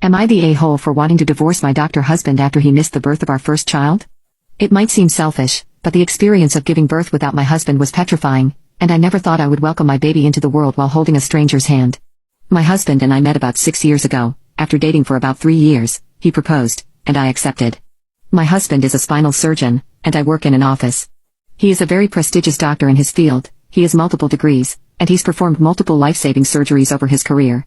Am I the a-hole for wanting to divorce my doctor husband after he missed the birth of our first child? It might seem selfish, but the experience of giving birth without my husband was petrifying, and I never thought I would welcome my baby into the world while holding a stranger's hand. My husband and I met about 6 years ago. After dating for about 3 years, he proposed, and I accepted. My husband is a spinal surgeon, and I work in an office. He is a very prestigious doctor in his field, he has multiple degrees, and he's performed multiple life-saving surgeries over his career.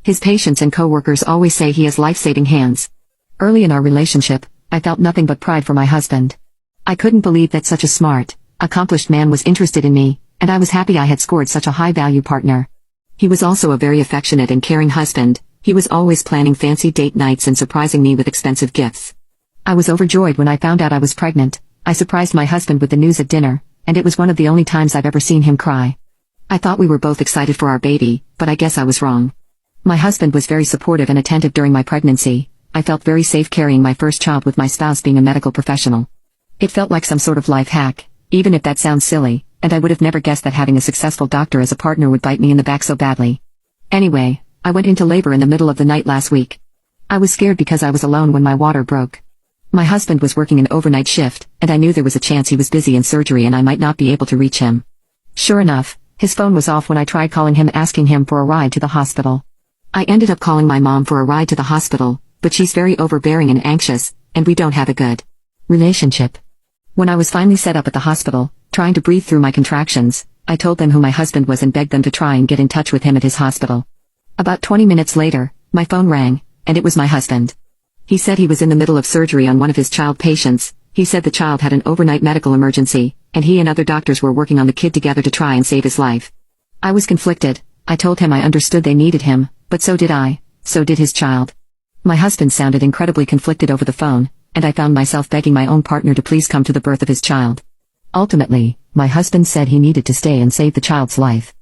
His patients and co-workers always say he has life-saving hands. Early in our relationship, I felt nothing but pride for my husband. I couldn't believe that such a smart, accomplished man was interested in me, and I was happy I had scored such a high-value partner. He was also a very affectionate and caring husband. He was always planning fancy date nights and surprising me with expensive gifts. I was overjoyed when I found out I was pregnant. I surprised my husband with the news at dinner, and it was one of the only times I've ever seen him cry. I thought we were both excited for our baby, but I guess I was wrong. My husband was very supportive and attentive during my pregnancy. I felt very safe carrying my first child with my spouse being a medical professional. It felt like some sort of life hack, even if that sounds silly, and I would have never guessed that having a successful doctor as a partner would bite me in the back so badly. Anyway, I went into labor in the middle of the night last week. I was scared because I was alone when my water broke. My husband was working an overnight shift, and I knew there was a chance he was busy in surgery and I might not be able to reach him. Sure enough, his phone was off when I tried calling him asking him for a ride to the hospital. I ended up calling my mom for a ride to the hospital, but she's very overbearing and anxious, and we don't have a good relationship. When I was finally set up at the hospital, trying to breathe through my contractions, I told them who my husband was and begged them to try and get in touch with him at his hospital. About 20 minutes later, my phone rang, and it was my husband. He said he was in the middle of surgery on one of his child patients. He said the child had an overnight medical emergency, and he and other doctors were working on the kid together to try and save his life. I was conflicted. I told him I understood they needed him, but so did I, so did his child. My husband sounded incredibly conflicted over the phone, and I found myself begging my own partner to please come to the birth of his child. Ultimately, my husband said he needed to stay and save the child's life.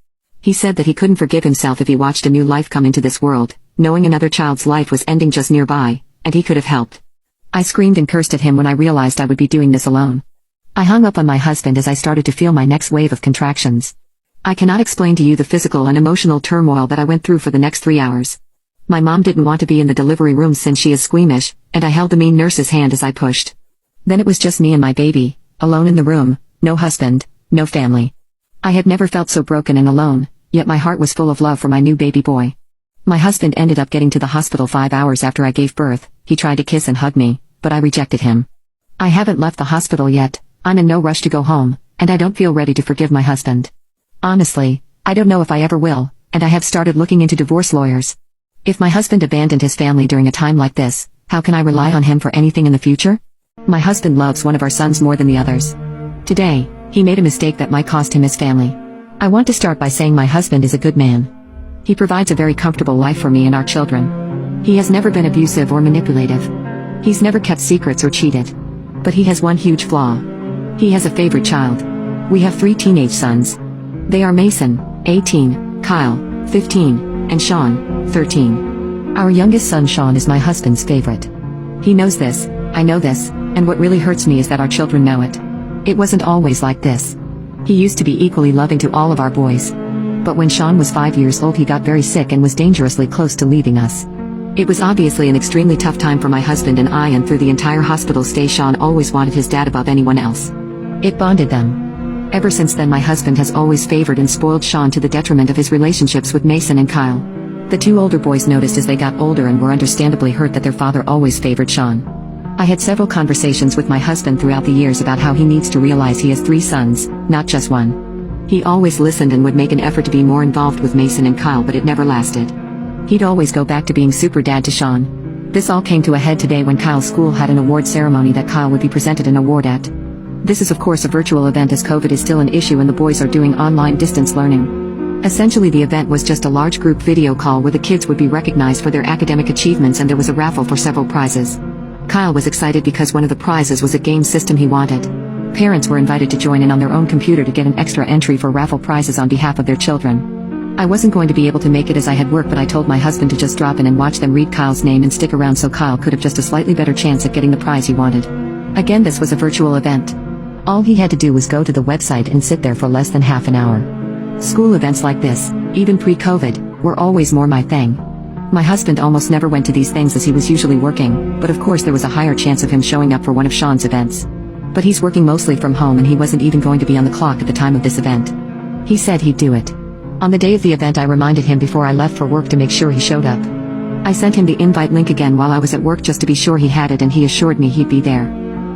He said that he couldn't forgive himself if he watched a new life come into this world, knowing another child's life was ending just nearby, and he could have helped. I screamed and cursed at him when I realized I would be doing this alone. I hung up on my husband as I started to feel my next wave of contractions. I cannot explain to you the physical and emotional turmoil that I went through for the next 3 hours. My mom didn't want to be in the delivery room since she is squeamish, and I held the mean nurse's hand as I pushed. Then it was just me and my baby, alone in the room, no husband, no family. I had never felt so broken and alone, yet my heart was full of love for my new baby boy. My husband ended up getting to the hospital 5 hours after I gave birth. He tried to kiss and hug me, but I rejected him. I haven't left the hospital yet. I'm in no rush to go home, and I don't feel ready to forgive my husband. Honestly, I don't know if I ever will, and I have started looking into divorce lawyers. If my husband abandoned his family during a time like this, how can I rely on him for anything in the future? My husband loves one of our sons more than the others. Today, he made a mistake that might cost him his family. I want to start by saying my husband is a good man. He provides a very comfortable life for me and our children. He has never been abusive or manipulative. He's never kept secrets or cheated. But he has one huge flaw. He has a favorite child. We have 3 teenage sons. They are Mason, 18, Kyle, 15, and Sean, 13. Our youngest son Sean is my husband's favorite. He knows this, I know this, and what really hurts me is that our children know it. It wasn't always like this. He used to be equally loving to all of our boys. But when Sean was 5 years old he got very sick and was dangerously close to leaving us. It was obviously an extremely tough time for my husband and I, and through the entire hospital stay Sean always wanted his dad above anyone else. It bonded them. Ever since then my husband has always favored and spoiled Sean to the detriment of his relationships with Mason and Kyle. The 2 older boys noticed as they got older and were understandably hurt that their father always favored Sean. I had several conversations with my husband throughout the years about how he needs to realize he has 3 sons, not just one. He always listened and would make an effort to be more involved with Mason and Kyle, but it never lasted. He'd always go back to being super dad to Sean. This all came to a head today when Kyle's school had an award ceremony that Kyle would be presented an award at. This is of course a virtual event as COVID is still an issue and the boys are doing online distance learning. Essentially the event was just a large group video call where the kids would be recognized for their academic achievements, and there was a raffle for several prizes. Kyle was excited because one of the prizes was a game system he wanted. Parents were invited to join in on their own computer to get an extra entry for raffle prizes on behalf of their children. I wasn't going to be able to make it as I had work, but I told my husband to just drop in and watch them read Kyle's name and stick around so Kyle could have just a slightly better chance at getting the prize he wanted. Again, this was a virtual event. All he had to do was go to the website and sit there for less than half an hour. School events like this, even pre-COVID, were always more my thing. My husband almost never went to these things as he was usually working, but of course there was a higher chance of him showing up for one of Sean's events. But he's working mostly from home and he wasn't even going to be on the clock at the time of this event. He said he'd do it. On the day of the event I reminded him before I left for work to make sure he showed up. I sent him the invite link again while I was at work just to be sure he had it, and he assured me he'd be there.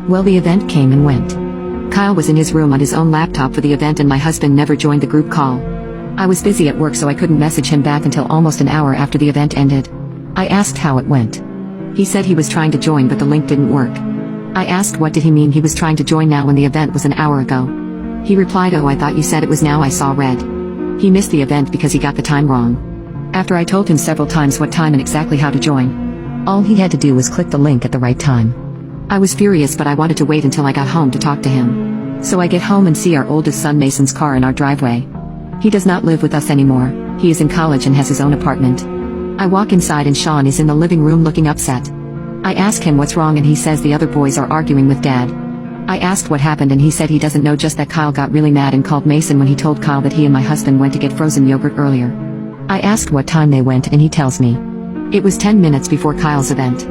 Well, the event came and went. Kyle was in his room on his own laptop for the event and my husband never joined the group call. I was busy at work so I couldn't message him back until almost an hour after the event ended. I asked how it went. He said he was trying to join but the link didn't work. I asked what did he mean he was trying to join now when the event was an hour ago. He replied, "Oh, I thought you said it was now, I saw red." He missed the event because he got the time wrong. After I told him several times what time and exactly how to join, all he had to do was click the link at the right time. I was furious, but I wanted to wait until I got home to talk to him. So I get home and see our oldest son Mason's car in our driveway. He does not live with us anymore, he is in college and has his own apartment. I walk inside and Sean is in the living room looking upset. I ask him what's wrong and he says the other boys are arguing with Dad. I asked what happened and he said he doesn't know, just that Kyle got really mad and called Mason when he told Kyle that he and my husband went to get frozen yogurt earlier. I asked what time they went and he tells me it was 10 minutes before Kyle's event.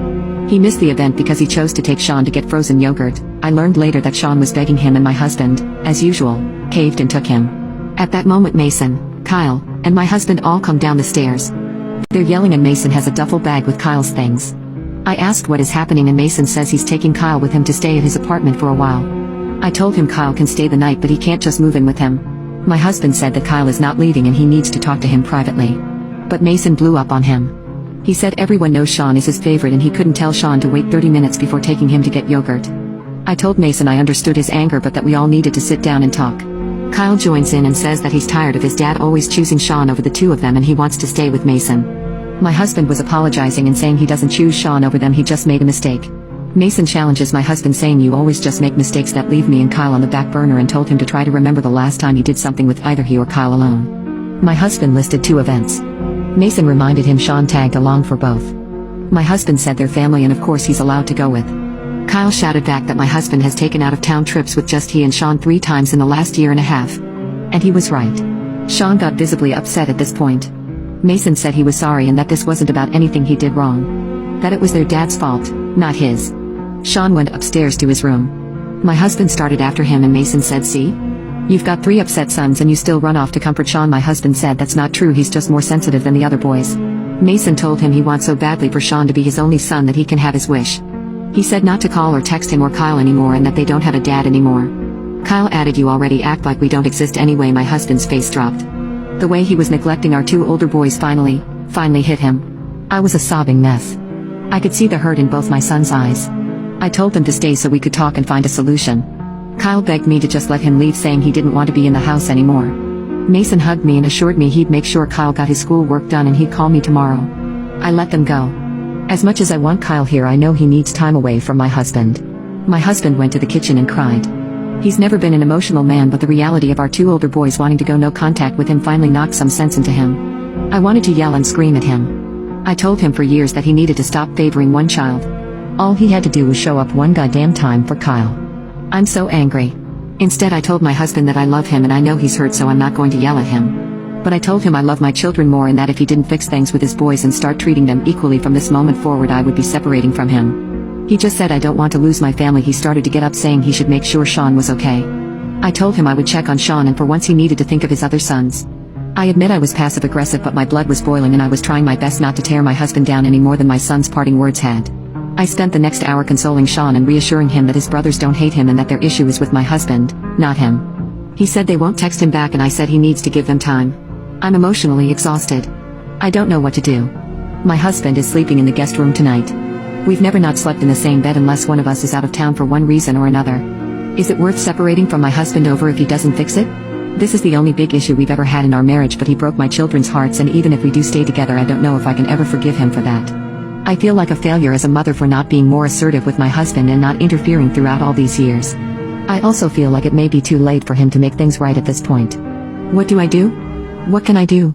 He missed the event because he chose to take Sean to get frozen yogurt. I learned later that Sean was begging him and my husband, as usual, caved and took him. At that moment Mason, Kyle, and my husband all come down the stairs. They're yelling and Mason has a duffel bag with Kyle's things. I asked what is happening and Mason says he's taking Kyle with him to stay at his apartment for a while. I told him Kyle can stay the night but he can't just move in with him. My husband said that Kyle is not leaving and he needs to talk to him privately. But Mason blew up on him. He said everyone knows Sean is his favorite and he couldn't tell Sean to wait 30 minutes before taking him to get yogurt. I told Mason I understood his anger but that we all needed to sit down and talk. Kyle joins in and says that he's tired of his dad always choosing Sean over the two of them and he wants to stay with Mason. My husband was apologizing and saying he doesn't choose Sean over them, he just made a mistake. Mason challenges my husband saying you always just make mistakes that leave me and Kyle on the back burner, and told him to try to remember the last time he did something with either he or Kyle alone. My husband listed 2 events. Mason reminded him Sean tagged along for both. My husband said they're family and of course he's allowed to go with. Kyle shouted back that my husband has taken out-of-town trips with just he and Sean 3 times in the last year and a half. And he was right. Sean got visibly upset at this point. Mason said he was sorry and that this wasn't about anything he did wrong. That it was their dad's fault, not his. Sean went upstairs to his room. My husband started after him and Mason said, "See? You've got 3 upset sons and you still run off to comfort Sean." My husband said that's not true, he's just more sensitive than the other boys. Mason told him he wants so badly for Sean to be his only son that he can have his wish. He said not to call or text him or Kyle anymore and that they don't have a dad anymore. Kyle added, "You already act like we don't exist anyway." My husband's face dropped. The way he was neglecting our 2 older boys finally hit him. I was a sobbing mess. I could see the hurt in both my sons' eyes. I told them to stay so we could talk and find a solution. Kyle begged me to just let him leave, saying he didn't want to be in the house anymore. Mason hugged me and assured me he'd make sure Kyle got his school work done and he'd call me tomorrow. I let them go. As much as I want Kyle here, I know he needs time away from my husband. My husband went to the kitchen and cried. He's never been an emotional man, but the reality of our 2 older boys wanting to go no contact with him finally knocked some sense into him. I wanted to yell and scream at him. I told him for years that he needed to stop favoring one child. All he had to do was show up one goddamn time for Kyle. I'm so angry. Instead I told my husband that I love him and I know he's hurt, so I'm not going to yell at him. But I told him I love my children more and that if he didn't fix things with his boys and start treating them equally from this moment forward, I would be separating from him. He just said I don't want to lose my family. He started to get up saying he should make sure Sean was okay. I told him I would check on Sean and for once he needed to think of his other sons. I admit I was passive aggressive, but my blood was boiling and I was trying my best not to tear my husband down any more than my son's parting words had. I spent the next hour consoling Sean and reassuring him that his brothers don't hate him and that their issue is with my husband, not him. He said they won't text him back and I said he needs to give them time. I'm emotionally exhausted. I don't know what to do. My husband is sleeping in the guest room tonight. We've never not slept in the same bed unless one of us is out of town for one reason or another. Is it worth separating from my husband over if he doesn't fix it? This is the only big issue we've ever had in our marriage, but he broke my children's hearts, and even if we do stay together, I don't know if I can ever forgive him for that. I feel like a failure as a mother for not being more assertive with my husband and not interfering throughout all these years. I also feel like it may be too late for him to make things right at this point. What do I do? What can I do?